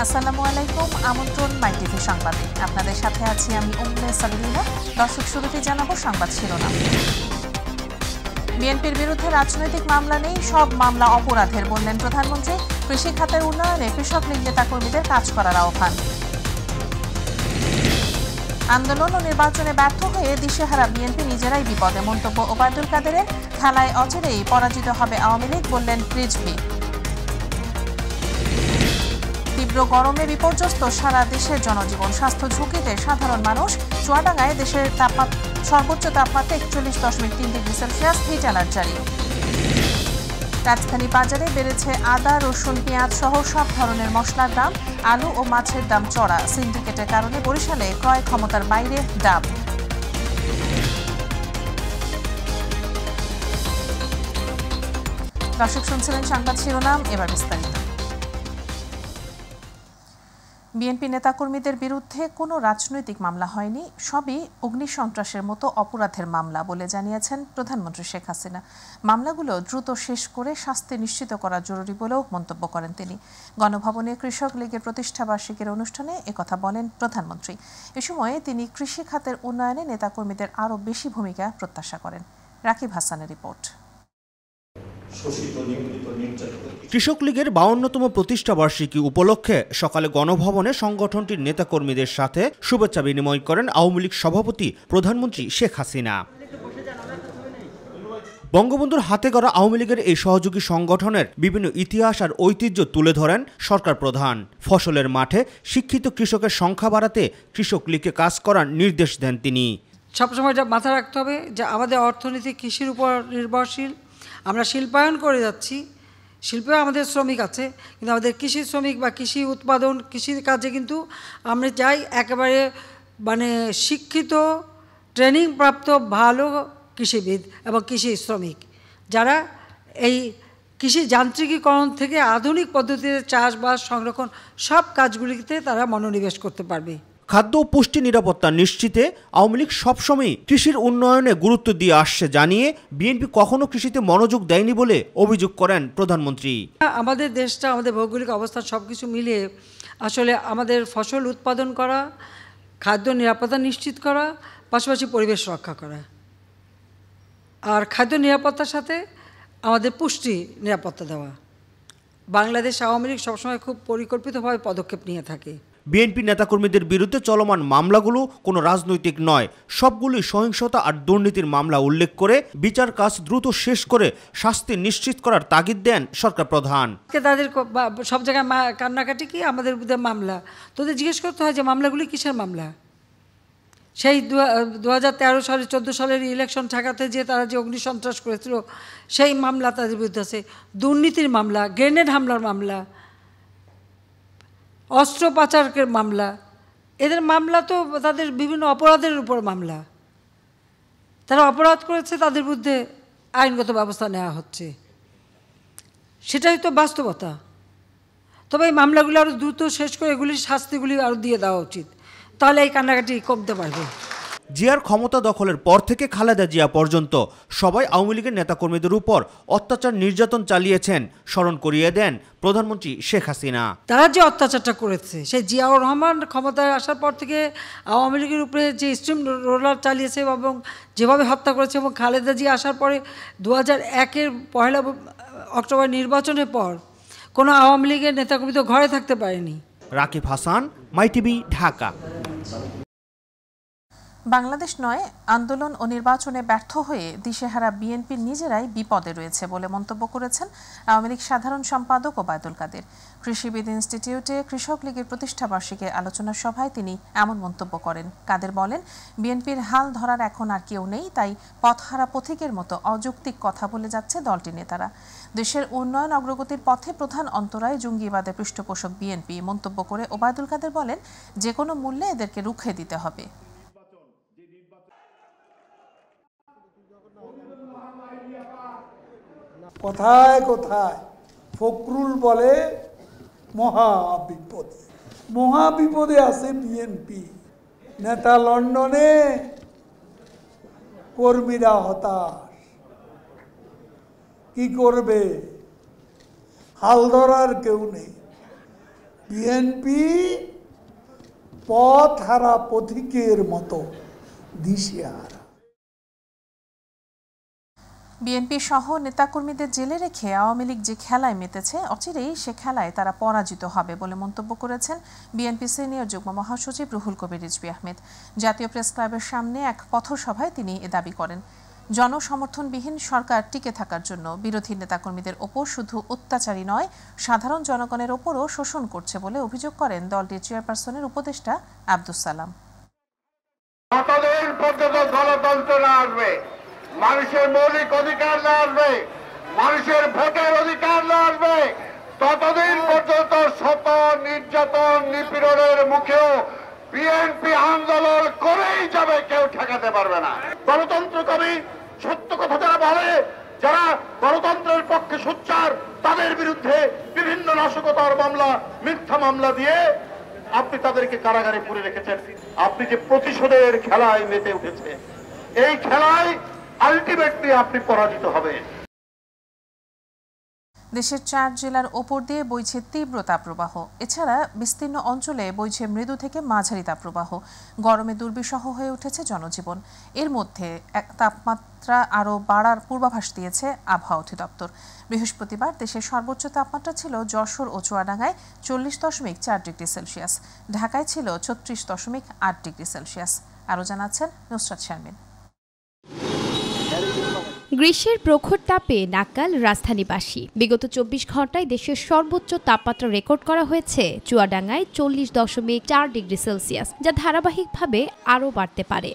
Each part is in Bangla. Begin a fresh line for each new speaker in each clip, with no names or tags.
আসসালামু আলাইকুম, আমন্ত্রণ মাই টিভি সংবাদে। আপনাদের সাথে আছি আমি উম্মে সাবিনা। দর্শক, শুরুতে জানাবো সংবাদ শিরোনাম। বিএনপির বিরুদ্ধে রাজনৈতিক মামলা নেই, সব মামলা অপরাধের বললেন প্রধানমন্ত্রী। কৃষি খাতের উন্নয়নে কৃষক লীগ নেতাকর্মীদের কাজ করার আহ্বান। আন্দোলন ও নির্বাচনে ব্যর্থ হয়ে দিশেহারা বিএনপি নিজেরাই বিপদে, মন্তব্য ওবায়দুল কাদেরের। খেলায় অচিরেই পরাজিত হবে আওয়ামী লীগ বললেন রিজভী। তীব্র গরমে বিপর্যস্ত সারা দেশের জনজীবন, স্বাস্থ্য ঝুঁকিতে সাধারণ মানুষ। চুয়াডাঙ্গায় দেশের সর্বোচ্চ তাপমাত্রা 41.3 ডিগ্রি সেলসিয়াস, হিট অ্যালার্ট জারি। রাজধানী বাজারে বেড়েছে আদা, রসুন, পেঁয়াজ সহ সব ধরনের মশলার দাম। আলু ও মাছের দাম চড়া। সিন্ডিকেটের কারণে বরিশালে ক্রয় ক্ষমতার বাইরে ডাব। দর্শক, শুনছিলেন সংবাদ শিরোনাম, এবার বিস্তারিত। বিএনপি নেতাকর্মীদের বিরুদ্ধে কোনো রাজনৈতিক মামলা হয়নি, সবই অগ্নিসন্ত্রাসের মতো অপরাধের মামলা বলে জানিয়েছেন প্রধানমন্ত্রী শেখ হাসিনা। মামলাগুলো দ্রুত শেষ করে শাস্তি নিশ্চিত করা জরুরি বলেও মন্তব্য করেন তিনি। গণভবনে কৃষক লীগের প্রতিষ্ঠাবার্ষিকীর অনুষ্ঠানে একথা বলেন প্রধানমন্ত্রী। এ সময়ে তিনি কৃষি খাতের উন্নয়নে নেতাকর্মীদের আরও বেশি ভূমিকা প্রত্যাশা করেন। রাকিব হাসানের রিপোর্ট।
কৃষক লীগের 52তম প্রতিষ্ঠাবার্ষিকী উপলক্ষে সকালে গণভবনে সংগঠনটির নেতাকর্মীদের সাথে শুভেচ্ছা বিনিময় করেন আওয়ামী লীগ সভাপতি প্রধানমন্ত্রী শেখ হাসিনা। বঙ্গবন্ধুর হাতে গড়া আওয়ামী লীগের এই সহযোগী সংগঠনের বিভিন্ন ইতিহাস আর ঐতিহ্য তুলে ধরেন সরকার প্রধান। ফসলের মাঠে শিক্ষিত কৃষকের সংখ্যা বাড়াতে কৃষক লীগকে কাজ করার নির্দেশ দেন তিনি।
সবসময় এটা মাথায় রাখতে হবে যে আমাদের অর্থনীতি কৃষির উপর নির্ভরশীল। আমরা শিল্পায়ন করে যাচ্ছি, শিল্পেও আমাদের শ্রমিক আছে, কিন্তু আমাদের কৃষি শ্রমিক বা কৃষি উৎপাদন, কৃষির কাজে কিন্তু আমরা চাই একেবারে শিক্ষিত, ট্রেনিং প্রাপ্ত ভালো কৃষিবিদ এবং কৃষি শ্রমিক, যারা এই কৃষি যান্ত্রিকীকরণ থেকে আধুনিক পদ্ধতিতে চাষবাস, সংরক্ষণ সব কাজগুলিতে তারা মনোনিবেশ করতে পারবে।
খাদ্য ও পুষ্টি নিরাপত্তা নিশ্চিতে আওয়ামী লীগ সবসময় কৃষির উন্নয়নে গুরুত্ব দিয়ে আসছে জানিয়ে বিএনপি কখনো কৃষিতে মনোযোগ দেয়নি বলে অভিযোগ করেন প্রধানমন্ত্রী।
আমাদের দেশটা, আমাদের ভৌগোলিক অবস্থান সব কিছু মিলিয়ে আসলে আমাদের ফসল উৎপাদন করা, খাদ্য নিরাপত্তা নিশ্চিত করা, পাশাপাশি পরিবেশ রক্ষা করা, আর খাদ্য নিরাপত্তার সাথে আমাদের পুষ্টি নিরাপত্তা দেওয়া। বাংলাদেশ আওয়ামী লীগ সবসময় খুব পরিকল্পিতভাবে পদক্ষেপ নিয়ে থাকে।
বিএনপি নেতাকর্মীদের বিরুদ্ধে চলমান মামলাগুলো কোনো রাজনৈতিক নয়, সবগুলোই সহিংসতা আর দুর্নীতির মামলা উল্লেখ করে বিচার কাজ দ্রুত শেষ করে শাস্তি নিশ্চিত করার তাগিদ দেন সরকার প্রধান।
তাদের সব জায়গায় কান্নাকাটি কি আমাদের বিরুদ্ধে মামলা, তোদের জিজ্ঞেস করতে হয় যে মামলাগুলি কিসের মামলা। সেই 2013 সালে 14 সালের ইলেকশন ঠেকাতে যে তারা যে অগ্নিসন্ত্রাস করেছিল সেই মামলা তাদের বিরুদ্ধে আছে, দুর্নীতির মামলা, গ্রেনেড হামলার মামলা, অস্ত্র পাচারের মামলা। এদের মামলা তো তাদের বিভিন্ন অপরাধের উপর মামলা, তারা অপরাধ করেছে, তাদের বিরুদ্ধে আইনগত ব্যবস্থা নেওয়া হচ্ছে, সেটাই তো বাস্তবতা। তবে এই মামলাগুলো আরও দ্রুত শেষ করে এগুলির শাস্তিগুলি আরও দিয়ে দেওয়া উচিত, তাহলে এই কান্নাকাটি কমতে পারবে।
জিয়ার ক্ষমতা দখলের পর থেকে খালেদা জিয়া পর্যন্ত সবাই আওয়ামী লীগের নেতাকর্মীদের উপর অত্যাচার নির্যাতন চালিয়েছেন, স্মরণ করিয়ে দেন প্রধানমন্ত্রী শেখ হাসিনা।
তারা যে অত্যাচারটা করেছে, সেই জিয়াউর রহমান ক্ষমতায় আসার পর থেকে আওয়ামী লীগের উপরে যে স্ট্রিম রোলার চালিয়েছে এবং যেভাবে হত্যা করেছে, এবং খালেদা জিয়া আসার পরে 2001-এর 1 অক্টোবর নির্বাচনের পর কোনো আওয়ামী লীগের নেতাকর্মী তো ঘরে থাকতে পারেনি।
রাকিব হাসান, মাই টিভি, ঢাকা।
বাংলাদেশ নয়, আন্দোলন ও নির্বাচনে ব্যর্থ হয়ে দিশেহারা বিএনপি নিজেরাই বিপদে রয়েছে বলে মন্তব্য করেছেন আওয়ামী লীগ সাধারণ সম্পাদক ওবায়দুল কাদের। কৃষিবিদ ইনস্টিটিউটে কৃষক লীগের প্রতিষ্ঠাবার্ষিকীর আলোচনা সভায় তিনি এমন মন্তব্য করেন। কাদের বলেন, বিএনপির হাল ধরার এখন আর কেউ নেই, তাই পথহারা পথিকের মতো অযৌক্তিক কথা বলে যাচ্ছে দলটির নেতারা। দেশের উন্নয়ন অগ্রগতির পথে প্রধান অন্তরায় জঙ্গিবাদের পৃষ্ঠপোষক বিএনপি মন্তব্য করে ওবায়দুল কাদের বলেন, যে কোনো মূল্যে এদেরকে রুখে দিতে হবে।
কোথায় কোথায় ফখরুল বলে মহাবিপদে, মহাবিপদে আছে বিএনপি। নেতা লন্ডনে, কর্মীরা হতাশ, কি করবে? হাল ধরার কেউ নেই। বিএনপি পথ হারা পথিকের মতো দিশেহারা।
বিএনপি সহ নেতাকর্মীদের জেলে রেখে আওয়ামী লীগ যে খেলায় মেতেছে অচিরেই সে খেলায় তারা পরাজিত হবে বলে মন্তব্য করেছেন বিএনপি সিনিয়র যুগ্ম মহাসচিব রুহুল কবির রিজভী আহমেদ। জাতীয় প্রেস ক্লাবের সামনে এক পথসভায় তিনি এ দাবি করেন। জনসমর্থনবিহীন সরকার টিকে থাকার জন্য বিরোধী নেতাকর্মীদের ওপর শুধু অত্যাচারী নয়, সাধারণ জনগণের ওপরও শোষণ করছে বলে অভিযোগ করেন দলটির চেয়ারপারসনের উপদেষ্টা আব্দুস সালাম।
কতদিন পর্যন্ত গণতন্ত্র না আসবে, মানুষের মৌলিক অধিকার না আসবে, মানুষের ভোটের অধিকার না আসবে, ততদিন পর্যন্ত শত নির্যাতন নিপীড়নের মুখেও বিএনপি আন্দোলন করেই যাবে, কেউ ঠেকাতে পারবে না। গণতন্ত্র কবি সত্য কথা যারা বলে, যারা গণতন্ত্রের পক্ষে সোচ্চার, তাদের বিরুদ্ধে বিভিন্ন নাশকতার মামলা, মিথ্যা মামলা দিয়ে আপনি তাদেরকে কারাগারে পুরে রেখেছেন। আপনি যে প্রতিশোধের খেলায় মেতে উঠেছে, এই খেলায় আলটিমেটলি আপনি পরাজিত হবেন।
দেশের 4 জেলার ওপর দিয়ে বইছে তীব্র তাপপ্রবাহ। এছাড়া বিস্তীর্ণ অঞ্চলে বইছে মৃদু থেকে মাঝারি তাপপ্রবাহ। গরমে দুর্বিষহ হয়ে উঠেছে জনজীবন। এর মধ্যে তাপমাত্রা আরও বাড়ার পূর্বাভাস দিয়েছে আবহাওয়া অধিদপ্তর। বৃহস্পতিবার দেশের সর্বোচ্চ তাপমাত্রা ছিল যশোর ও চুয়াডাঙ্গায় 40.4 ডিগ্রি সেলসিয়াস, ঢাকায় ছিল 36.8 ডিগ্রি সেলসিয়াস। আরও জানাচ্ছেন নুসরাত শারমিন।
গ্রীষ্মের প্রখর তাপে নাকাল রাজধানীবাসী। বিগত 24 ঘন্টায় দেশের সর্বোচ্চ তাপমাত্রা রেকর্ড করা হয়েছে চুয়াডাঙ্গায় 40.4 ডিগ্রি সেলসিয়াস, যা ধারাবাহিকভাবে আরও বাড়তে পারে।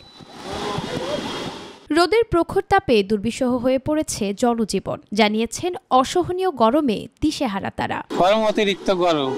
রোদের প্রখর তাপে দুর্বিষহ হয়ে পড়েছে জনজীবন, জানিয়েছেন অসহনীয় গরমে দিশেহারা তারা।
গরম, অতিরিক্ত গরম,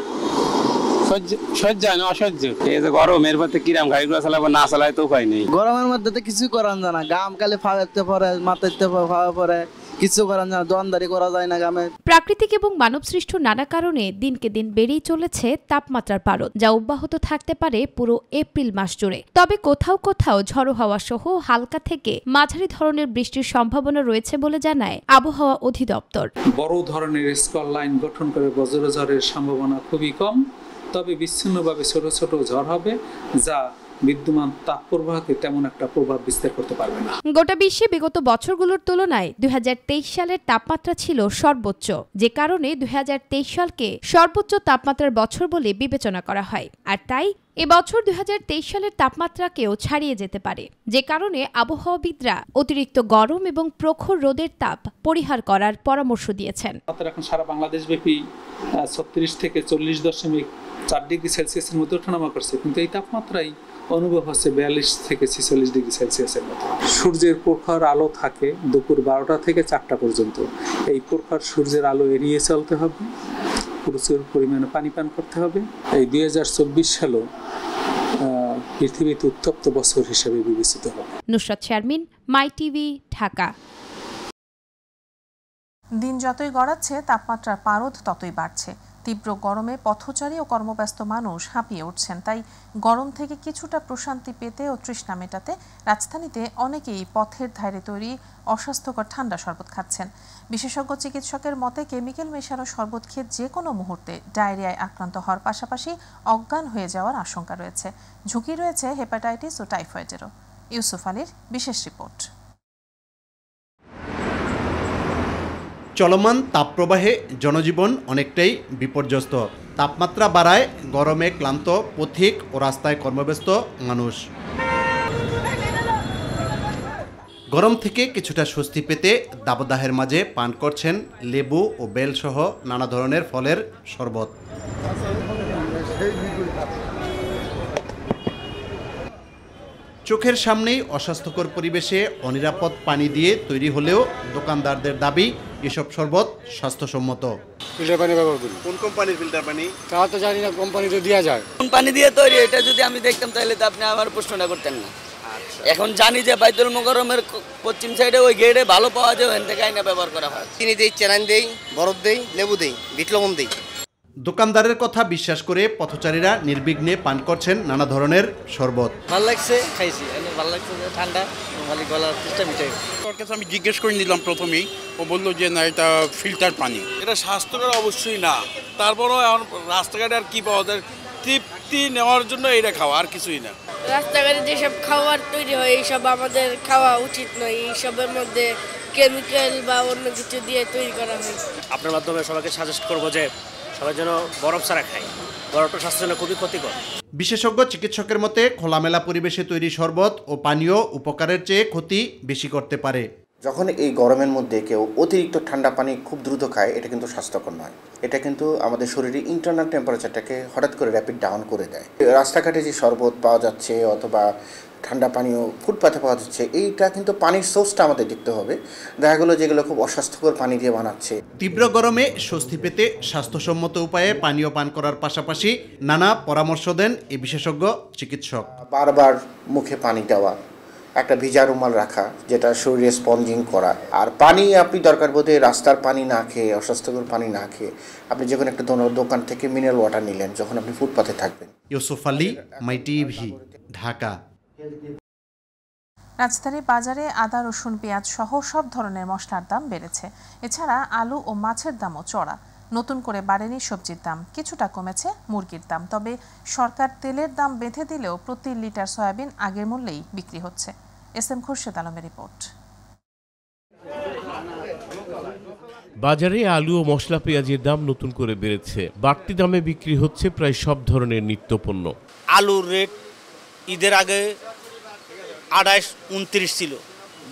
সহ্য না অসহ্য। এই যে গরমের মধ্যে কিরাম গাড়িগুলো চালাবো, না চালায় তো উপায় নেই।
গরমের মধ্যে তো কিছু করান যায় না, গাম কালে ফাওয়াতে পরে, মাথাতে ফাওয়া পরে, কিছু করান যায় না, দোয়ানদারি করা যায় না গামে।
প্রাকৃতিক এবং মানবসৃষ্ট নানা কারণে দিনকে দিন বেড়েই চলেছে তাপমাত্রার পারদ, যা অব্যাহত থাকতে পারে পুরো এপ্রিল মাস জুড়ে। তবে কোথাও কোথাও ঝড়ো হাওয়া সহ হালকা থেকে মাঝারি ধরনের বৃষ্টির সম্ভাবনা রয়েছে বলে জানায় আবহাওয়া অধিদপ্তর।
বড় ধরনের স্কল লাইন গঠন করে বজ্রঝড়ের সম্ভাবনা খুবই কম, তবে বিচ্ছিন্নভাবে ছোট ছোট ঝড় হবে, যা বিদ্যমান তাপপ্রবাহকে তেমন একটা প্রভাব বিস্তার করতে পারবে না।
গোটা বিশ্বে বিগত বছরগুলোর তুলনায় 2023 সালের তাপমাত্রা ছিল সর্বোচ্চ, যে কারণে 2023 সালকে সর্বোচ্চ তাপমাত্রার বছর বলে বিবেচনা করা হয়। আর তাই এবছর 2023 সালের তাপমাত্রাকেও ছাড়িয়ে যেতে পারে, যে কারণে আবহাওয়াবিদরা অতিরিক্ত গরম এবং প্রখর রোদের তাপ পরিহার করার পরামর্শ দিয়েছেন।
এখন সারা বাংলাদেশ ব্যাপী 36 থেকে 40.4 ডিগ্রি সেলসিয়াসের মধ্যে ওঠানামা করছে, কিন্তু এই তাপমাত্রাই অনুভব হচ্ছে 42 থেকে 46 ডিগ্রি সেলসিয়াসের মতো। সূর্যের প্রখর আলো থাকে দুপুর 12টা থেকে 4টা পর্যন্ত। এই প্রখর সূর্যের আলো এড়িয়ে চলতে হবে, প্রচুর পরিমাণে পানি পান করতে হবে। এই 2024 সালও পৃথিবীতে উত্তপ্ত বছর হিসেবে বিবেচিত হবে।
নুসরাত শারমিন, মাই টিভি, ঢাকা।
দিন যতই গড়াচ্ছে তাপমাত্রার পারদ ততই বাড়ছে। তীব্র গরমে পথচারী ও কর্মব্যস্ত মানুষ হাঁপিয়ে উঠছেন। তাই গরম থেকে কিছুটা প্রশান্তি পেতে ও তৃষ্ণা মেটাতে রাজধানীতে অনেকেই পথের ধারে তৈরি অস্বাস্থ্যকর ঠান্ডা শরবত খাচ্ছেন। বিশেষজ্ঞ চিকিৎসকের মতে কেমিক্যাল মেশানো শরবত খেয়ে যে কোনো মুহূর্তে ডায়রিয়ায় আক্রান্ত হওয়ার পাশাপাশি অজ্ঞান হয়ে যাওয়ার আশঙ্কা রয়েছে। ঝুঁকি রয়েছে হেপাটাইটিস ও টাইফয়েডেরও। ইউসুফ আলীর বিশেষ রিপোর্ট।
চলমান তাপপ্রবাহে জনজীবন অনেকটাই বিপর্যস্ত। তাপমাত্রা বাড়ায় গরমে ক্লান্ত পথিক ও রাস্তায় কর্মব্যস্ত মানুষ। গরম থেকে কিছুটা স্বস্তি পেতে দাবদাহের মাঝে পান করছেন লেবু ও বেলসহ নানা ধরনের ফলের শরবত। চোখের সামনেই অস্বাস্থ্যকর পরিবেশে অনিরাপদ পানি দিয়ে তৈরি হলেও দোকানদারদের দাবি এসব শরবত স্বাস্থ্যসম্মত।
ফিল্টার পানি ব্যবহার করি।
কোন কোম্পানির ফিল্টার পানি?
তা তো জানি না, কোম্পানিতে দেওয়া যায়।
কোন পানি দিয়ে তৈরি এটা যদি আমি দেখতাম তাহলে তো আপনি আমার প্রশ্নটা করতেন না। এখন জানি যে বাইতুল মোকাররমের পশ্চিম সাইডে ওই গেটে ভালো পাওয়া যায়, ওখান থেকে আইনা ব্যবহার করা হয়।
চিনি দেই, চেরান দেই, বরফ দেই, লেবু দেই, বিট লবণ দেই।
দোকানদারের কথা বিশ্বাস করে পথচারীরা নির্বিঘ্নে পান করছেন নানা ধরনের শরবত।
ভালো লাগছে, খাইছি, ভালো লাগছে, ঠান্ডা, ভালো গলার চেষ্টা মিটাই।
ওর কাছে আমি জিজ্ঞেস করে নিলাম প্রথমেই, ও বললো যে না এটা ফিল্টার পানি।
এটা স্বাস্থ্যকর অবশ্যই না, তারপরও এখন রাস্তাঘাটে আর কি পাওয়া যায়, তৃপ্তি নেওয়ার জন্য এটা খাওয়া, আর কিছুই না।
রাস্তাঘাটে যেসব খাবার তৈরি হয় এইসব আমাদের খাওয়া উচিত নয়, এইসবের মধ্যে কেমিক্যাল বা অন্য কিছু দিয়ে তৈরি করা হয়।
আপনার মাধ্যমে সবাইকে সাজেস্ট করবো যে সবাই যেন বরফ ছাড়া খায়, বরফটা স্বাস্থ্যের জন্য খুবই ক্ষতিকর।
বিশেষজ্ঞ চিকিৎসকের মতে খোলামেলা পরিবেশে তৈরি শরবত ও পানীয় উপকারের চেয়ে ক্ষতি বেশি করতে পারে।
যখন এই গরমের মধ্যে কেউ অতিরিক্ত ঠান্ডা পানি খুব দ্রুত খায়, এটা কিন্তু স্বাস্থ্যকর নয়। এটা কিন্তু আমাদের শরীরে ইন্টারনাল টেম্পারেচারটাকে হঠাৎ করে র্যাপিড ডাউন করে দেয়। রাস্তাঘাটে যে শরবত পাওয়া যাচ্ছে অথবা ঠান্ডা পানীয় ফুটপাতে পাওয়া যাচ্ছে, এইটা কিন্তু পানির সোর্সটা আমাদের দেখতে হবে। দেখা গেলো যেগুলো খুব অস্বাস্থ্যকর পানি দিয়ে বানাচ্ছে।
তীব্র গরমে স্বস্তি পেতে স্বাস্থ্যসম্মত উপায়ে পানীয় পান করার পাশাপাশি নানা পরামর্শ দেন এই বিশেষজ্ঞ চিকিৎসক।
বারবার মুখে পানি দেওয়া, একটা ভিজা রুমাল রাখা যেটা শরীরে স্পঞ্জিং করা, আর পানি আপনি দরকার বোধে রাস্তার পানি না খেয়ে, অস্বাস্থ্যকর পানি না খেয়ে আপনি যখন একটা দোকান থেকে মিনারেল ওয়াটার নিলেন যখন আপনি ফুটপাতে থাকবেন।
ইউসুফ আলী, মাই টিভি, ঢাকা।
রাজধানী বাজারে আদা, রসুন, পেঁয়াজ সহ সব ধরনের মশলার দাম বেড়েছে। এছাড়া আলু ও মাছের দামও চড়া। নতুন করে বাড়েনি সবজির দাম, কিছুটা কমেছে মুরগির দাম। তবে সরকার তেলের দাম বেঁধে দিলেও প্রতি লিটার সয়াবিন আগের মূল্যেই বিক্রি হচ্ছে। এসএম খুরশেদ আলমের রিপোর্ট।
বাজারে আলু ও মশলা পেঁয়াজের দাম নতুন করে বেড়েছে। বাড়তি দামে বিক্রি হচ্ছে প্রায় সব ধরনের নিত্যপণ্য।
আলুর রেট ঈদের আগে 28-29 ছিল,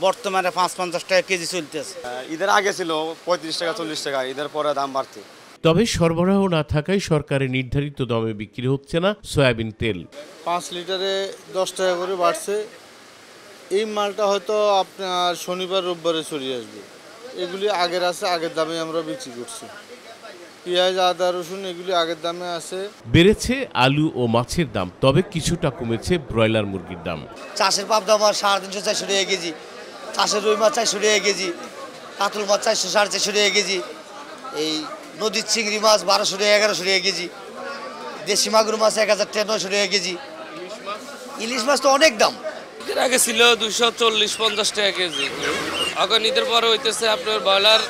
বর্তমানে 5-50 টাকা কেজি চলতেছে।
ঈদের আগে ছিল 35 টাকা 40 টাকা, ঈদের পরে দাম বাড়ছে।
তবে সরবরাহ না থাকায় সরকারের নির্ধারিত দামে বিক্রি হচ্ছে না সয়াবিন তেল।
5 লিটারে 10 টাকা করে বাড়ছে। এই মালটা হয়তো আপনার শনিবার রোববারে ছড়িয়ে আসবে। এগুলি আগের আছে, আগের দামে আমরা বিক্রি করছি। পেঁয়াজ, আদা, রসুন এগুলি আগের দামে আছে।
বেড়েছে আলু ও মাছের দাম, তবে কিছুটা কমেছে ব্রয়লার মুরগির দাম।
চাষের পাবদা মাছ 350-400 টাকা কেজি, চাষের রুই মাছ 400 টাকা কেজি, কাতল মাছ 400-450 টাকা কেজি, এই নদীর চিংড়ি মাছ 1200 টাকা 1100 টাকা কেজি, দেশি মাগুর মাছ 1000 টাকা 900 টাকা কেজি, ইলিশ মাছ তো অনেক দাম।
ঈদের আগে ছিল 240-50 টাকা কেজি, এখন ঈদের পরে হইতেছে আপনার ব্রয়লার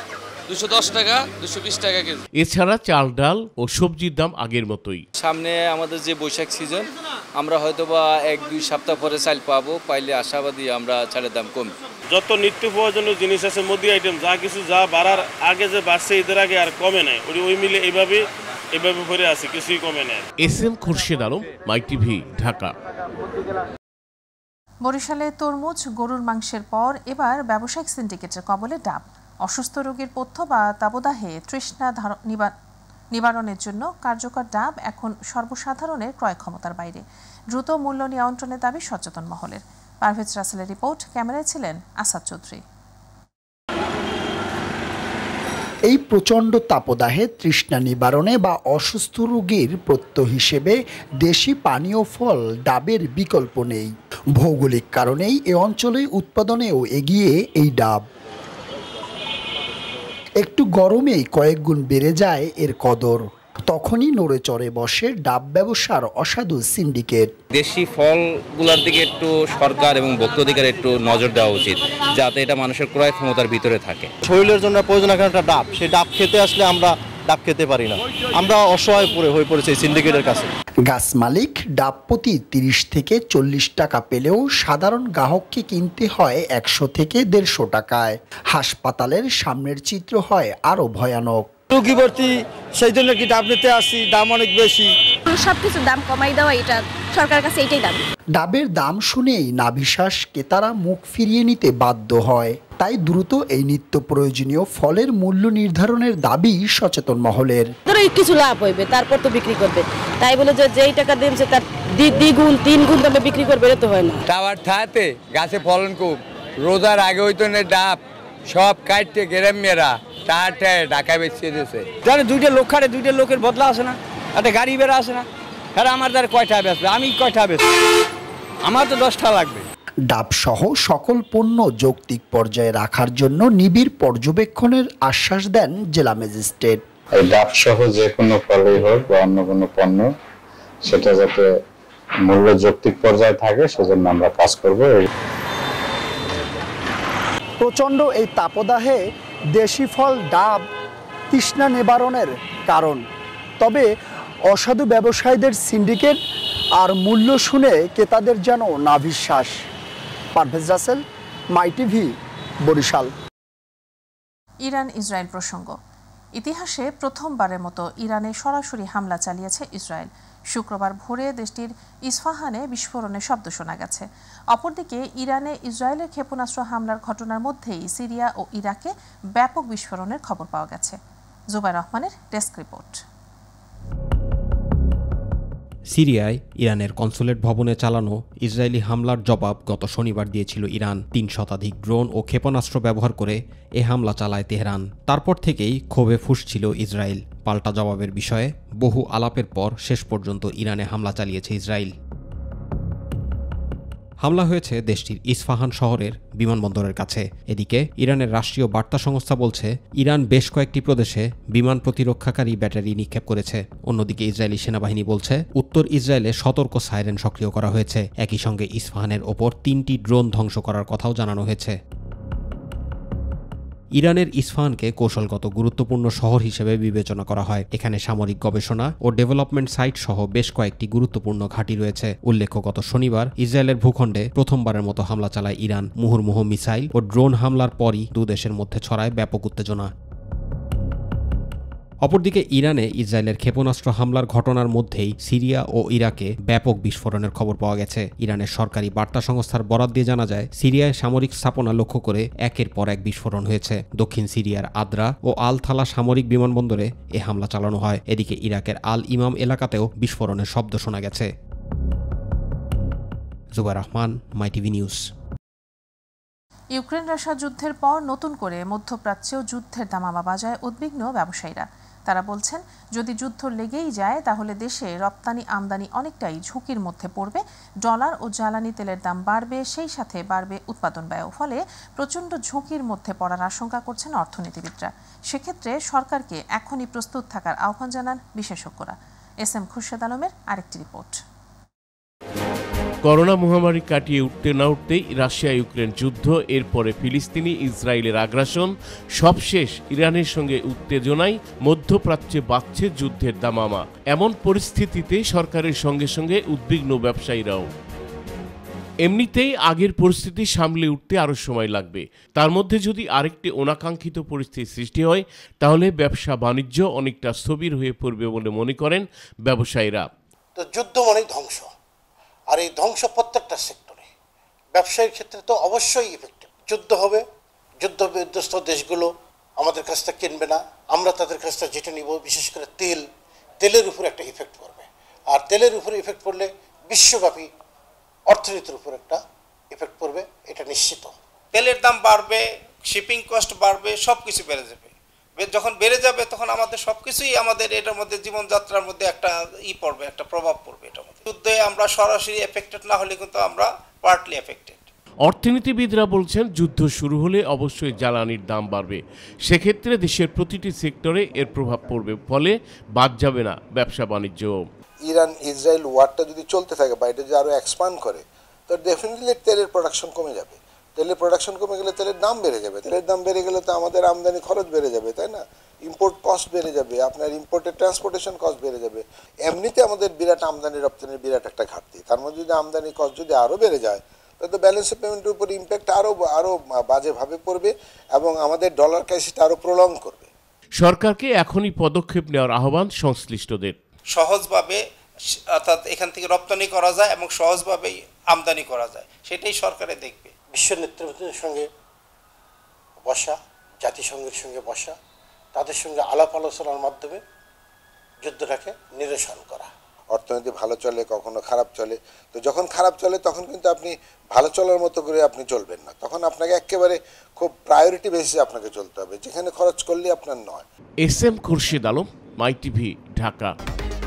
210 টাকা 220 টাকা কেজি।
এছাড়া চাল, ডাল ও সবজির দাম আগের মতোই।
সামনে আমাদের যে বৈশাখ সিজন, আমরা হয়তোবা 1-2 সপ্তাহ পরে চাল পাবো, পাইলে আশাবাদী আমরা চালের দাম কমবে।
যত নিত্য প্রয়োজনীয় জিনিস আছে, মুদি আইটেম যা কিছু যা বাড়ার আগে যে বাড়ছে ঈদের আগে আর কমে নাই, ওই মিলে এইভাবে ভরে আছে, কিছুই কমে নাই।
এসএম খুরশেদ আলম, মাই টিভি, ঢাকা।
বরিশালে তরমুজ, গরুর মাংসের পর এবার ব্যবসায়িক সিন্ডিকেটের কবলে ডাব। অসুস্থ রোগীর পথ্য বা তাবদাহে তৃষ্ণা নিবারণের জন্য কার্যকর ডাব এখন সর্বসাধারণের ক্রয় ক্ষমতার বাইরে। দ্রুত মূল্য নিয়ন্ত্রণের দাবি সচেতন মহলের। পারভেজ রাসেলের রিপোর্ট, ক্যামেরায় ছিলেন আসাদ চৌধুরী।
এই প্রচণ্ড তাপদাহে তৃষ্ণা নিবারণে বা অসুস্থ রোগীর প্রত্যয় হিসেবে দেশি পানীয় ফল ডাবের বিকল্প নেই। ভৌগোলিক কারণেই এ অঞ্চলে উৎপাদনেও এগিয়ে এই ডাব। একটু গরমেই কয়েক গুণ বেড়ে যায় এর কদর। তখনই নড়ে চড়ে বসে ডাব ব্যবসার অসাধু সিন্ডিকেট।
দেশি ফলগুলোর দিকে একটু সরকার এবং ভোক্তা অধিকার একটু নজর দেওয়া উচিত, যাতে এটা মানুষের ক্রয় ক্ষমতার ভিতরে থাকে।
শরীরের জন্য প্রয়োজন একটা ডাব, সেই ডাব খেতে আসলে আমরা ডাব খেতে পারি না, আমরা অসহায় হয়ে পড়েছি সিন্ডিকেটের কাছে।
গাছ মালিক ডাব প্রতি 30 থেকে 40 টাকা পেলেও সাধারণ গ্রাহককে কিনতে হয় 100 থেকে 150 টাকায়। হাসপাতালের সামনের চিত্র হয় আরো ভয়ানক।
রোগী ভর্তি, সেই জন্য কি ডাব নিতে আসছি, দাম অনেক বেশি।
সবকিছু দাম কমাই দেওয়া, এটা সরকারের কাছে এটাই দাবি।
ডাবের দাম শুনেই নাভিশ্বাস ক্রেতারা মুখ ফিরিয়ে নিতে বাধ্য হয়। তাই দ্রুত এই নিত্য প্রয়োজনীয় ফলের মূল্য নির্ধারণের দাবি সচেতন মহলের।
কিছু লাভ হইবে, তারপর তো বিক্রি করবে, তাই বলে যে যেই টাকা দিচ্ছে তার দ্বিগুণ 3 গুণ দামে বিক্রি করবে, এটা তো হয় না।
টাওয়ার ঠাতে গাছে ফলন খুব, রোজার আগে হইতো না ডাব সব কাটতে গ্রামেরা ঢাকা বেঁচে দিয়েছে।
জানে 2টা লোক খাটে, 2টা লোকের বদলা আসে না, একটা গাড়ি বেড়া আসে না। হ্যাঁ, আমার দ্বারা কয়টা বেচবে, আমি কয়টা বেচবো, আমার তো 10টা লাগবে।
ডাব সহ সকল পণ্য যৌক্তিক পর্যায়ে রাখার জন্য নিবিড় পর্যবেক্ষণের আশ্বাস দেন জেলা ম্যাজিস্ট্রেট।
এই ডাব সহ যে কোনো ফলই হোক বা অন্য কোনো পণ্য সেটা যাতে মূল্য যৌক্তিক পর্যায়ে থাকে সেজন্য আমরা কাজ করব।
প্রচণ্ড এই তাপদাহে দেশি ফল ডাব তৃষ্ণা নিবারণের কারণ। তবে অসাধু ব্যবসায়ীদের সিন্ডিকেট আর মূল্য শুনে ক্রেতাদের যেন নাভিশ্বাস। পারভেজ রাসেল, মাই টিভি, বরিশাল।
ইরান ইসরায়েল প্রসঙ্গ। ইতিহাসে প্রথমবারের মতো ইরানে সরাসরি হামলা চালিয়েছে ইসরায়েল। শুক্রবার ভোরে দেশটির ইস্ফাহানে বিস্ফোরণের শব্দ শোনা গেছে। অপরদিকে ইরানে ইসরায়েলের ক্ষেপণাস্ত্র হামলার ঘটনার মধ্যেই সিরিয়া ও ইরাকে ব্যাপক বিস্ফোরণের খবর পাওয়া গেছে। জুবাইর রহমানের ডেস্ক রিপোর্ট।
সিরিয়ায় ইরানের কনসুলেট ভবনে চালানো ইসরায়েলি হামলার জবাব গত শনিবার দিয়েছিল ইরান। ৩ শতাধিক ড্রোন ও ক্ষেপণাস্ত্র ব্যবহার করে এ হামলা চালায় তেহরান। তারপর থেকেই ক্ষোভে ফুঁসছিল ইসরায়েল। পাল্টা জবাবের বিষয়ে বহু আলাপের পর শেষ পর্যন্ত ইরানে হামলা চালিয়েছে ইসরায়েল। হামলা হয়েছে দেশটির ইস্ফাহান শহরের বিমানবন্দরের কাছে। এদিকে ইরানের রাষ্ট্রীয় বার্তা সংস্থা বলছে ইরান বেশ কয়েকটি প্রদেশে বিমান প্রতিরক্ষাকারী ব্যাটারি নিক্ষেপ করেছে। অন্যদিকে ইসরায়েলি সেনাবাহিনী বলছে উত্তর ইসরায়েলে সতর্ক সাইরেন সক্রিয় করা হয়েছে। একই সঙ্গে ইস্ফাহানের ওপর 3টি ড্রোন ধ্বংস করার কথাও জানানো হয়েছে। ইরানের ইস্ফাহানকে কৌশলগত গুরুত্বপূর্ণ শহর হিসেবে বিবেচনা করা হয়। এখানে সামরিক গবেষণা ও ডেভেলপমেন্ট সাইট সহ বেশ কয়েকটি গুরুত্বপূর্ণ ঘাঁটি রয়েছে। উল্লেখ্য, গত শনিবার ইসরায়েলের ভূখণ্ডে প্রথমবারের মতো হামলা চালায় ইরান। মুহুর্মুহু মিসাইল ও ড্রোন হামলার পরই দুদেশের মধ্যে ছড়ায় ব্যাপক উত্তেজনা। অপরদিকে ইরানে ইসরায়েলের ক্ষেপণাস্ত্র হামলার ঘটনার মধ্যেই সিরিয়া ও ইরাকে ব্যাপক বিস্ফোরণের খবর পাওয়া গেছে। ইরানের সরকারি বার্তা সংস্থার বরাত দিয়ে জানা যায় সিরিয়ায় সামরিক স্থাপনা লক্ষ্য করে একের পর এক বিস্ফোরণ হয়েছে। দক্ষিণ সিরিয়ার আদ্রা ও আল থালা সামরিক বিমানবন্দরে এ হামলা চালানো হয়। এদিকে ইরাকের আল ইমাম এলাকাতেও বিস্ফোরণের শব্দ শোনা গেছে। জুবাইর রহমান, মাই টিভি নিউজ।
ইউক্রেন রাশিয়া যুদ্ধের পর নতুন করে মধ্যপ্রাচ্যেও যুদ্ধের দামামা বাজায় উদ্বিগ্ন ব্যবসায়ীরা। তারা বলছেন যদি যুদ্ধ লেগেই যায় তাহলে দেশে রপ্তানি আমদানি অনেকটাই ঝুঁকির মধ্যে পড়বে। ডলার ও জ্বালানি তেলের দাম বাড়বে, সেই সাথে বাড়বে উৎপাদন ব্যয়। ফলে প্রচণ্ড ঝুঁকির মধ্যে পড়ার আশঙ্কা করছেন অর্থনীতিবিদরা। সেক্ষেত্রে সরকারকে এখনই প্রস্তুত থাকার আহ্বান জানান বিশেষজ্ঞরা। এস.এম. খুরশেদ আলমের আরেকটি রিপোর্ট।
করোনা মহামারী কাটিয়ে উঠতে না উঠতেই রাশিয়া ইউক্রেন যুদ্ধ, এরপরে ফিলিস্তিনি ইসরায়েলের আগ্রাসন, সবশেষ ইরানের সঙ্গে উত্তেজনায় মধ্যপ্রাচ্যে বাড়ছে যুদ্ধের দামামা। এমন পরিস্থিতিতে সরকারের সঙ্গে সঙ্গে উদ্বিগ্ন ব্যবসায়ীরাও। এমনিতেই আগের পরিস্থিতি সামলে উঠতে আরও সময় লাগবে। তার মধ্যে যদি আরেকটি অনাকাঙ্ক্ষিত পরিস্থিতি সৃষ্টি হয় তাহলে ব্যবসা বাণিজ্য অনেকটা স্থবির হয়ে পড়বে বলে মনে করেন ব্যবসায়ীরা।
তো যুদ্ধ মানে ধ্বংস, আর এই ধ্বংস প্রত্যেকটা সেক্টরে। ব্যবসায়ীর ক্ষেত্রে তো অবশ্যই ইফেক্টিভ। যুদ্ধ হবে, যুদ্ধ বিধ্বস্ত দেশগুলো আমাদের কাছ থেকে কিনবে না, আমরা তাদের কাছ থেকে যেটা নিব, বিশেষ করে তেলের উপর একটা ইফেক্ট পড়বে। আর তেলের উপরে ইফেক্ট পড়লে বিশ্বব্যাপী অর্থনীতির উপর একটা ইফেক্ট পড়বে, এটা নিশ্চিত।
তেলের দাম বাড়বে, শিপিং কস্ট বাড়বে, সব কিছু বেড়ে যাবে। যখন বেড়ে যাবে তখন আমাদের সব কিছুই আমাদের এটার মধ্যে জীবনযাত্রার মধ্যে একটা পড়বে, একটা প্রভাব পড়বে এটার মধ্যে। যুদ্ধে আমরা সরাসরি এফেক্টেড না হলে কিন্তু আমরা পার্টলি এফেক্টেড।
অর্থনীতিবিদরা বলছেন যুদ্ধ শুরু হলে অবশ্যই জ্বালানির দাম বাড়বে। সেক্ষেত্রে দেশের প্রতিটি সেক্টরে এর প্রভাব পড়বে, ফলে বাদ যাবে না ব্যবসা বাণিজ্য।
ইরান ইসরায়েল ওয়ারটা যদি চলতে থাকে বা এটা যদি আরও এক্সপান্ড করে তো ডেফিনেটলি তেলের প্রোডাকশন কমে যাবে। তেলের প্রোডাকশন কমে গেলে তেলের দাম বেড়ে যাবে। তেলের দাম বেড়ে গেলে তো আমাদের আমদানি খরচ বেড়ে যাবে, তাই না? ইম্পোর্ট কস্ট বেড়ে যাবে, আপনার ইম্পোর্টের ট্রান্সপোর্টেশন কস্ট বেড়ে যাবে। এমনিতে আমাদের বিরাট আমদানি রপ্তানির বিরাট একটা ঘাটতি, তার মধ্যে যদি আমদানি কস্ট যদি আরও বেড়ে যায় তাহলে তো ব্যালেন্স অফ পেমেন্টের উপর ইম্প্যাক্ট আরও বাজেভাবে পড়বে এবং আমাদের ডলার ক্রাইসিসটা আরও প্রলং করবে।
সরকারকে এখনই পদক্ষেপ নেওয়ার আহ্বান সংশ্লিষ্টদের।
সহজভাবে অর্থাৎ এখান থেকে রপ্তানি করা যায় এবং সহজভাবেই আমদানি করা যায়, সেটাই সরকারে দেখবে।
বিশ্ব নেতৃত্বের সঙ্গে বসা, জাতিসংঘের সঙ্গে বসা, তাদের সঙ্গে আলাপ আলোচনার মাধ্যমে যুদ্ধটাকে নিরসন করা। অর্থনীতি ভালো চলে, কখনো খারাপ চলে। তো যখন খারাপ চলে তখন কিন্তু আপনি ভালো চলার মতো করে আপনি চলবেন না, তখন আপনাকে একেবারে খুব প্রায়োরিটি বেসিসে আপনাকে চলতে হবে, যেখানে খরচ করলে আপনার নয়।
এস.এম. খুরশেদ আলম, মাই টিভি, ঢাকা।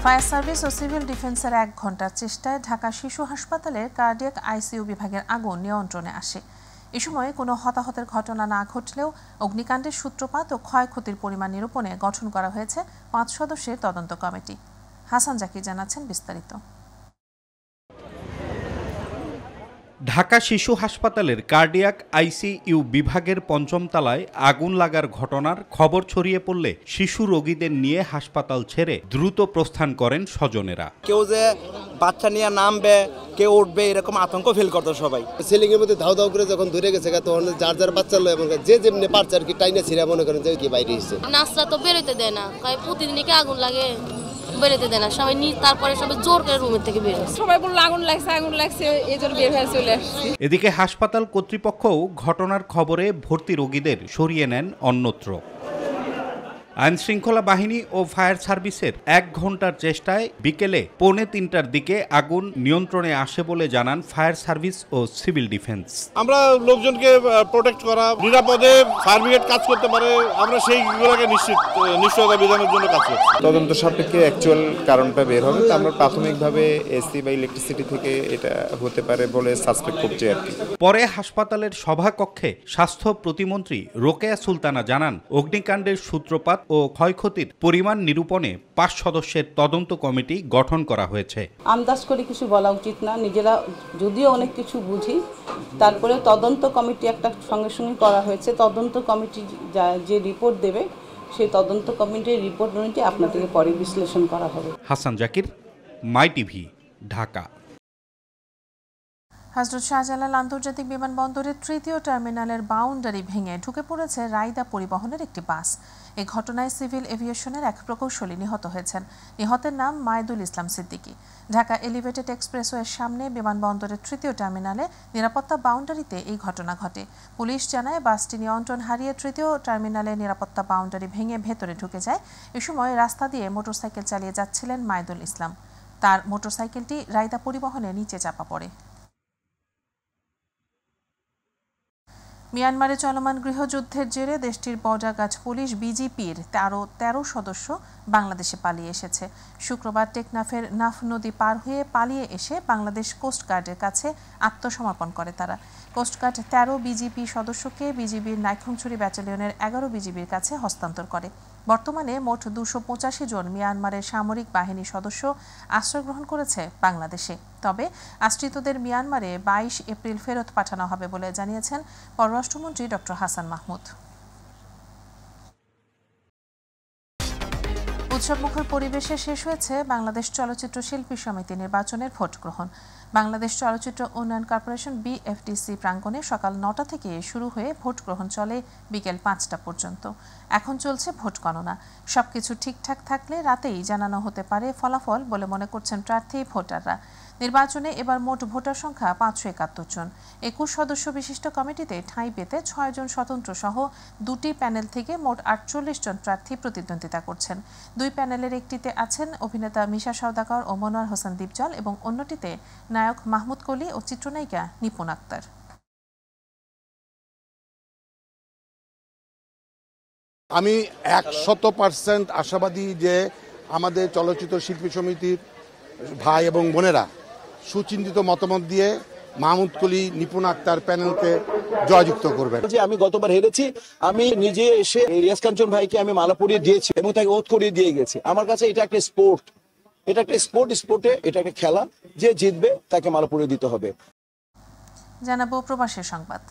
ফায়ার সার্ভিস ও সিভিল ডিফেন্সের 1 ঘণ্টার চেষ্টায় ঢাকা শিশু হাসপাতালের কার্ডিয়াক আইসিইউ বিভাগের আগুন নিয়ন্ত্রণে আসে। এ সময় কোনো হতাহতের ঘটনা না ঘটলেও অগ্নিকাণ্ডের সূত্রপাত ও ক্ষয়ক্ষতির পরিমাণ নিরূপণে গঠন করা হয়েছে 5 সদস্যের তদন্ত কমিটি। হাসান জাকির জানাচ্ছেন বিস্তারিত।
ঢাকা শিশু হাসপাতালের কার্ডিয়াক আইসিইউ বিভাগের ৫ম তলায় আগুন লাগার ঘটনার খবর ছড়িয়ে পড়লে শিশু রোগীদের নিয়ে হাসপাতাল ছেড়ে দ্রুত প্রস্থান করেন স্বজনেরা।
কেউ যে বাচ্চা নিয়ে নামবে, কেউ উঠবে, এরকম আতঙ্ক ফিল করতো সবাই।
সিলিং এর মধ্যে ধাউ ধাউ করে যখন ধরে গেছে তখন যার যার বাচ্চা লয় এবং যে যেমনি পারছে আর কি টাইনে ছিঁড়া মনে করেন যে কি বাইরে এসেছে।
নাসরা তো বেরোতে দেয় না, প্রতিদিনই কি আগুন লাগে, বেরোতে দেয় না সবাই। তারপরে সবাই জোর করে রুমের থেকে বের হয়েছে, সবাই বললো আগুন লাগছে এই জন্য বের হয়ে চলে আসছে।
এদিকে হাসপাতাল কর্তৃপক্ষও ঘটনার খবরে ভর্তি রোগীদের সরিয়ে নেন অন্যত্র। আইন শৃঙ্খলা বাহিনী ও ফায়ার সার্ভিসের 1 ঘন্টার চেষ্টায় বিকেলে 2:45টার দিকে আগুন নিয়ন্ত্রণে আসে বলে জানান ফায়ার সার্ভিস ও সিভিল ডিফেন্স।
আমরা লোকজনকে প্রোটেক্ট করা, নিরাপদে ফায়ার ব্রিগেড কাজ করতে পারে, আমরা সেইগুলোকে নিশ্চয়তা বিধানের জন্য কাজ করছি।
তদন্ত সাপেক্ষে অ্যাকচুয়াল কারণটা বের হবে। আমরা প্রাথমিকভাবে এসি বা ইলেকট্রিসিটি থেকে এটা হতে পারে বলে সাসপেক্ট করছি আর কি।
পরে হাসপাতালের সভাকক্ষে স্বাস্থ্য প্রতিমন্ত্রী রোকেয়া সুলতানা জানান, অগ্নিকাণ্ডের সূত্রপাত ও ক্ষয়ক্ষতির পরিমাণ নিরূপণে 5 সদস্যের তদন্ত কমিটি গঠন করা হয়েছে।
আন্দাজ করে কিছু বলা উচিত না, নিজেরা যদিও অনেক কিছু বুঝি, তারপরে তদন্ত কমিটি একটা সঙ্গে সঙ্গে করা হয়েছে। তদন্ত কমিটি যে রিপোর্ট দেবে সেই তদন্ত কমিটির রিপোর্ট অনুযায়ী আপনাদেরকে পরে বিশ্লেষণ করা হবে।
হাসান জাকির, মাই টিভি, ঢাকা।
হযরত শাহজালাল আন্তর্জাতিক বিমানবন্দরের 3য় টার্মিনালের বাউন্ডারি ভেঙে ঢুকে পড়েছে রাইদা পরিবহনের একটি বাস। এই ঘটনায় সিভিল এভিয়েশনের এক প্রকৌশলী নিহত হয়েছেন। নিহতের নাম মাইদুল ইসলাম সিদ্দিকী। ঢাকা এলিভেটেড এক্সপ্রেসওয়ের সামনে বিমানবন্দরের 3য় টার্মিনালে নিরাপত্তা বাউন্ডারিতে এই ঘটনা ঘটে। পুলিশ জানায়, বাসটি নিয়ন্ত্রণ হারিয়ে 3য় টার্মিনালে নিরাপত্তা বাউন্ডারি ভেঙে ভেতরে ঢুকে যায়। এ সময় রাস্তা দিয়ে মোটরসাইকেল চালিয়ে যাচ্ছিলেন মাইদুল ইসলাম। তার মোটরসাইকেলটি রাইদা পরিবহনের নিচে চাপা পড়ে। মিয়ানমারে চলমান গৃহযুদ্ধের জেরে দেশটির বর্ডার গার্ড পুলিশ বিজিপির 13 সদস্য বাংলাদেশে পালিয়ে এসেছে। শুক্রবার টেকনাফের নাফ নদী পার হয়ে পালিয়ে এসে বাংলাদেশ কোস্টগার্ডের কাছে আত্মসমর্পণ করে তারা। কোস্টগার্ড 13 বিজিপি সদস্যকে বিজিবির নাইখংছড়ি ব্যাটালিয়নের 11 বিজিবির কাছে হস্তান্তর করে। বর্তমানে মোট 285 জন মিয়ানমারের সামরিক বাহিনীর সদস্য আশ্রয় গ্রহণ করেছে বাংলাদেশে। তবে আশ্রিতদের মিয়ানমারে 22 এপ্রিল ফেরত পাঠানো হবে বলে জানিয়েছেন পররাষ্ট্রমন্ত্রী ডক্টর হাসান মাহমুদ। উৎসবমুখর পরিবেশে শেষ হয়েছে বাংলাদেশ চলচ্চিত্র শিল্পী সমিতি নির্বাচনের ভোট গ্রহণ। বাংলাদেশ চলচ্চিত্র উন্নয়ন কর্পোরেশন বিএফডিসি প্রাঙ্গণে সকাল 9টা থেকে শুরু হয়ে ভোট গ্রহণ চলে বিকেল 5টা পর্যন্ত। এখন চলছে ভোট গণনা। সবকিছু ঠিকঠাক থাকলে রাতেই জানানো হতে পারে ফলাফল বলে মনে করছেন প্রার্থী ভোটাররা। নির্বাচনে এবার মোট ভোটার সংখ্যা 571 জন। 21 সদস্য বিশিষ্ট কমিটিতে ঠাঁই পেতে 6 জন স্বতন্ত্র সহ 2টি প্যানেল থেকে মোট 48 জন প্রার্থী প্রতিদ্বন্দ্বিতা করছেন। 2 প্যানেলের একটিতে আছেন অভিনেতা মিশা সওদাগর ও মনোয়ার হোসেন দীপজল এবং অন্যটিতে নায়ক মাহমুদ কলি ও চিত্রনায়িকা নিপুণ আক্তার।
আমি 100% আশাবাদী যে আমাদের চলচ্চিত্র শিল্পী সমিতির ভাই এবং বোনেরা সুচিন্তিত মতামত দিয়ে মাহমুদ কলি, নিপুণ আক্তার প্যানেলকে জয়যুক্ত করবেন।
আমি গতবার হেরেছি, আমি নিজে এসে রিয়াজ কাঞ্চন ভাইকে আমি মালা পরিয়ে দিয়েছি এবং তাকে ওত করিয়ে দিয়ে গেছি। আমার কাছে এটা একটা স্পোর্ট, এটা একটা স্পোর্টে এটা একটা খেলা, যে জিতবে তাকে মালা পরিয়ে দিতে হবে।
জানাবো প্রবাসের সংবাদ।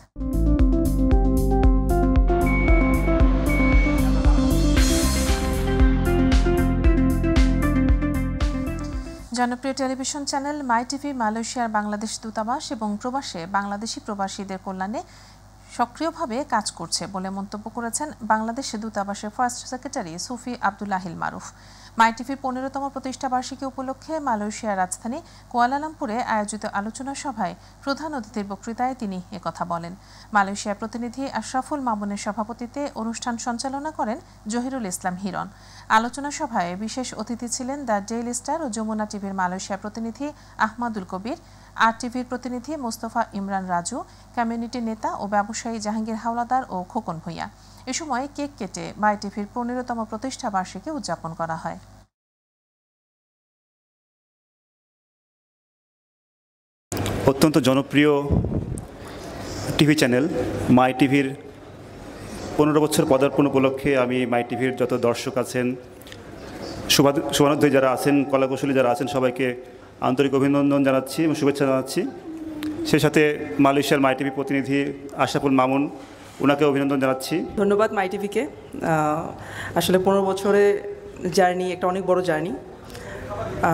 জনপ্রিয় টেলিভিশন চ্যানেল মাই টিভি মালয়েশিয়ার বাংলাদেশ দূতাবাস এবং প্রবাসে বাংলাদেশি প্রবাসীদের কল্যাণে সক্রিয়ভাবে কাজ করছে বলে মন্তব্য করেছেন বাংলাদেশ দূতাবাসের ফার্স্ট সেক্রেটারি সুফি আব্দুল্লাহিল মারুফ। মাই টিভির 15তম প্রতিষ্ঠাবার্ষিকী উপলক্ষে মালয়েশিয়ার রাজধানী কুয়ালালামপুরে আয়োজিত আলোচনা সভায় প্রধান অতিথির বক্তৃতায় তিনি একথা বলেন। মালয়েশিয়ার প্রতিনিধি আশরাফুল মামুনের সভাপতিত্বে অনুষ্ঠান সঞ্চালনা করেন জহিরুল ইসলাম হিরণ। আলোচনা সভায় বিশেষ অতিথি ছিলেন দ্য ডেইলি স্টার ও যমুনা টিভির মালয়েশিয়া প্রতিনিধি আহমাদুল কবির, আর টিভির প্রতিনিধি মোস্তফা ইমরান রাজু, কমিউনিটি নেতা ও ব্যবসায়ী জাহাঙ্গীর হাওলাদার ও খোকন ভূঁইয়া। এ সময় কেক কেটে মাই টিভির 15তম প্রতিষ্ঠা বার্ষিকী উদযাপন করা হয়।
অত্যন্ত জনপ্রিয়
টিভি চ্যানেল মাই টিভির 15 বছর পদার্পণ উপলক্ষে আমি মাই টিভির যত দর্শক আছেন, শুভানুধ্যায়ী যারা আছেন, কলাকুশলী যারা আছেন, সবাইকে আন্তরিক অভিনন্দন জানাচ্ছি এবং শুভেচ্ছা জানাচ্ছি। সেই সাথে মালয়েশিয়ার মাই টিভি প্রতিনিধি আশরাফুল মামুন, ওনাকে অভিনন্দন জানাচ্ছি।
ধন্যবাদ মাই টিভিকে। আসলে 15 বছরে জার্নি একটা অনেক বড় জার্নি,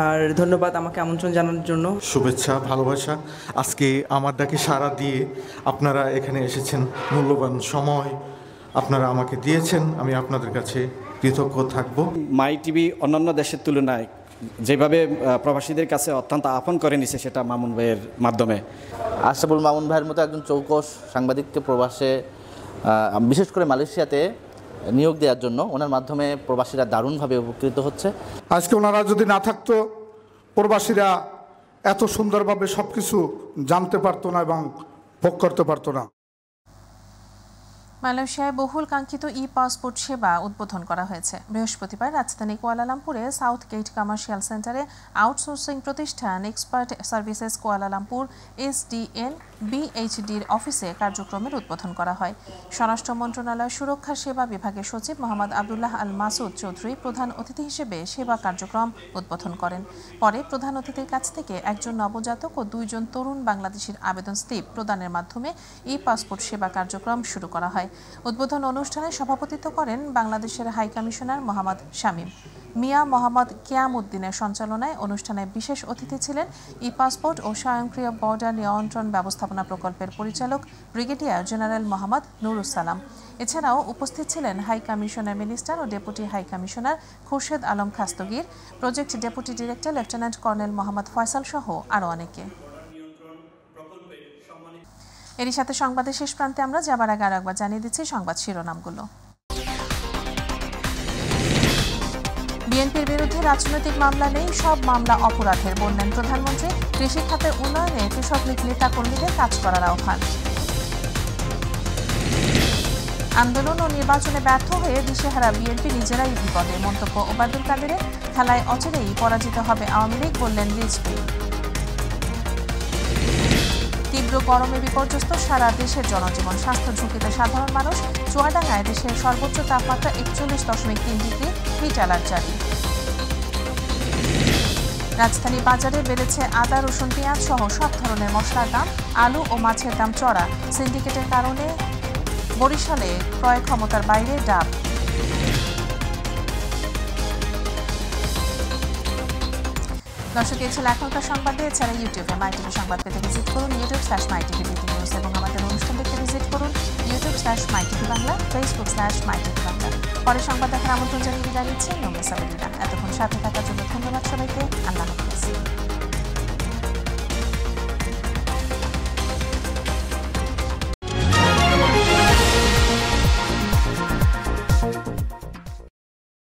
আর ধন্যবাদ আমাকে আমন্ত্রণ জানানোর জন্য।
শুভেচ্ছা, ভালোবাসা। আজকে আমার ডাকে সাড়া দিয়ে আপনারা এখানে এসেছেন, মূল্যবান সময় আপনারা আমাকে দিয়েছেন, আমি আপনাদের কাছে কৃতজ্ঞ থাকব।
মাই টিভি অন্যান্য দেশের তুলনায় যেভাবে প্রবাসীদের কাছে অত্যন্ত আপন করে নিছে, সেটা মামুন ভাইয়ের মাধ্যমে।
আশরাফুল মামুন ভাইয়ের মতো একজন চৌকস সাংবাদিককে প্রবাসে, বিশেষ করে মালয়েশিয়াতে নিয়োগ দেওয়ার জন্য ওনার মাধ্যমে প্রবাসীরা দারুণভাবে উপকৃত হচ্ছে।
আজকে ওনারা যদি না থাকতো, প্রবাসীরা এত সুন্দরভাবে সব কিছু জানতে পারতো না এবং ভোগ করতে পারতো না।
মালয়েশিয়ায় বহুল কাঙ্ক্ষিত পাসপোর্ট সেবা উদ্বোধন করা হয়েছে। বৃহস্পতিবার রাজধানী কুয়ালালামপুরে সাউথ গেট কমার্শিয়াল সেন্টারে আউটসোর্সিং প্রতিষ্ঠান এক্সপার্ট সার্ভিসেস কুয়ালালামপুর SDN BHDর অফিসে কার্যক্রমের উদ্বোধন করা হয়। স্বরাষ্ট্র মন্ত্রণালয় সুরক্ষা সেবা বিভাগের সচিব মোহাম্মদ আবদুল্লাহ আল মাসুদ চৌধুরী প্রধান অতিথি হিসেবে সেবা কার্যক্রম উদ্বোধন করেন। পরে প্রধান অতিথির কাছ থেকে একজন নবজাতক ও 2 জন তরুণ বাংলাদেশির আবেদন স্লিপ প্রদানের মাধ্যমে পাসপোর্ট সেবা কার্যক্রম শুরু করা হয়। উদ্বোধন অনুষ্ঠানে সভাপতিত্ব করেন বাংলাদেশের হাই কমিশনার মোহাম্মদ শামীম মিয়া। মোহাম্মদ কিয়ামউদ্দিনের সঞ্চালনায় অনুষ্ঠানে বিশেষ অতিথি ছিলেন পাসপোর্ট ও স্বয়ংক্রিয় বর্ডার নিয়ন্ত্রণ ব্যবস্থাপনা প্রকল্পের পরিচালক ব্রিগেডিয়ার জেনারেল মোহাম্মদ নুরুস সালাম। এছাড়াও উপস্থিত ছিলেন হাই কমিশনার মিনিস্টার ও deputy high commissioner Khurshed Alam Khastagir, project deputy director lieutenant colonel Mohammad Faisal সহ আরও অনেকে। এরই সাথে সংবাদের শেষ প্রান্তে আমরা যাবার আগে আরো একবার জানিয়ে দিচ্ছি সংবাদ শিরোনামগুলো। বিএনপির বিরুদ্ধে রাজনৈতিক মামলা নেই, সব মামলা অপরাধের বললেন প্রধানমন্ত্রী। কৃষি খাতের উন্নয়নে কৃষক লীগ নেতা কর্মীদের কাজ করার আহ্বান। আন্দোলন ও নির্বাচনে ব্যর্থ হয়ে দিশেহারা বিএনপি নিজেরাই বিপদে, মন্তব্য ওবায়দুল কাদেরের। খেলায় অচিরেই পরাজিত হবে আওয়ামী লীগ বললেন রিজভী। তীব্র গরমে বিপর্যস্ত সারা দেশের জনজীবন, স্বাস্থ্য ঝুঁকিতে সাধারণ মানুষ। চুয়াডাঙ্গায় দেশের সর্বোচ্চ তাপমাত্রা 41.3 ডিগ্রি, হিট অ্যালার্ট জারি। রাজধানী বাজারে বেড়েছে আদা, রসুন, পেঁয়াজ সহ সব ধরনের মশলার দাম। আলু ও মাছের দাম চড়া। সিন্ডিকেটের কারণে বরিশালে ক্রয় ক্ষমতার বাইরে ডাব। দর্শক, এই ছিল এখনকার সংবাদে। এছাড়া ইউটিউবে মাই টিভি সংবাদ পেতে ভিজিট করুন youtube/mytvbtnews এবং আমাদের অনুষ্ঠান দেখতে ভিজিট করুন youtube/mytvbangla, facebook/mytvbangla। পরে সংবাদ দেখার আমন্ত্রণ জানিয়ে বিদায় নিচ্ছি নৌমিস আবেদিনা। এতক্ষণ সাথে থাকার জন্য ধন্যবাদ সবাইকে। আল্লাহ হাফেজ।